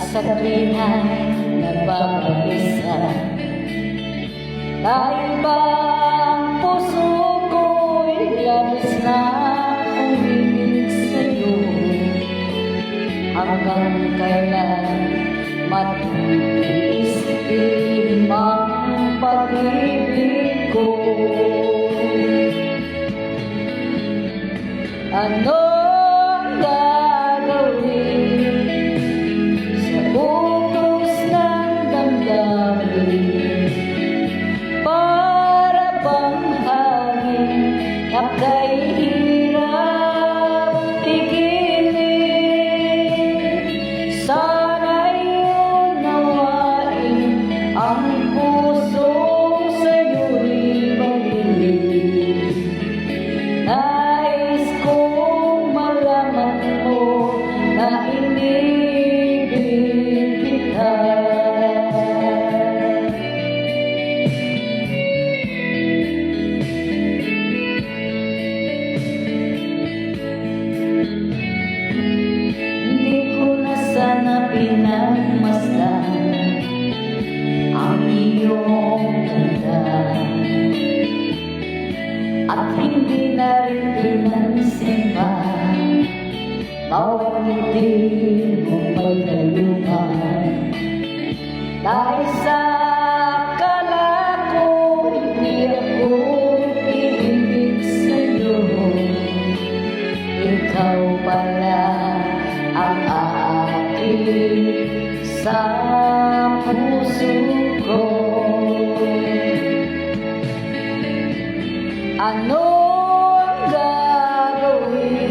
sa tuwinang nagpapag-isa. Dahil ba ang puso ko'y labis na umibig sa'yo, hanggang kailan matiis-ilim ang pag-ibig ko. Anong gagawin sa butos ng damdamin? Para bang hangin na kay hirap pigilin? Sana'y unawain ang puso sa'yo'y mahilig. Nais kong malaman mo na inibig kita. Hindi ko na sana pinagmasdan ang iyong ganda, at hindi na rin pinansin pa bawat ngiti mong pagdayuhan. Dahil sa akala ko hindi ako iibig sa'yo, ikaw pala ang aakit sa puso ko. Anong gagawin